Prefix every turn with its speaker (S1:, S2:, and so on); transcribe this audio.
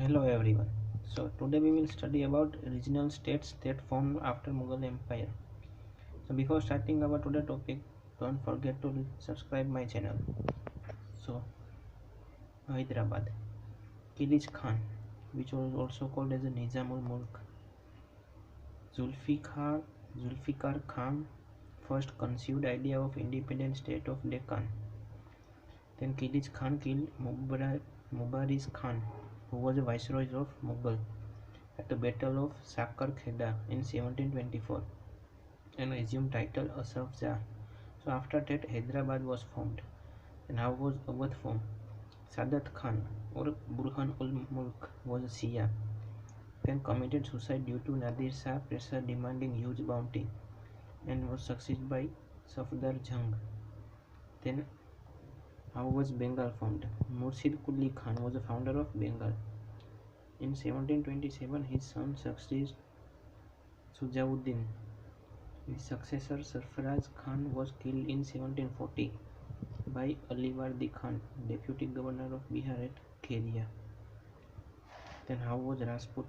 S1: Hello everyone. So today we will study about regional states that formed after Mughal Empire. So before starting our today topic, don't forget to subscribe my channel. So Hyderabad, Qiliz Khan, which was also called as a Nizamul Mulk, Zulfikar Zulfikar Khan first conceived idea of independent state of Deccan. Then Qiliz Khan killed Mubariz Khan, who was a viceroy of Mughal, at the Battle of Sakar Kheda in 1724 and assumed title Asaf Jah. So after that Hyderabad was formed. And how was Awadh formed? Sadat Khan or Burhan ul Mulk was a Shia, then committed suicide due to Nadir Shah pressure demanding huge bounty and was succeeded by Safdar Jung. Then how was Bengal formed? Murshid Quli Khan was the founder of Bengal. In 1727 his son succeeded Sujauddin. His successor Sarfaraz Khan was killed in 1740 by Aliwardi Khan, deputy governor of Bihar at Kheria. Then how was Rajput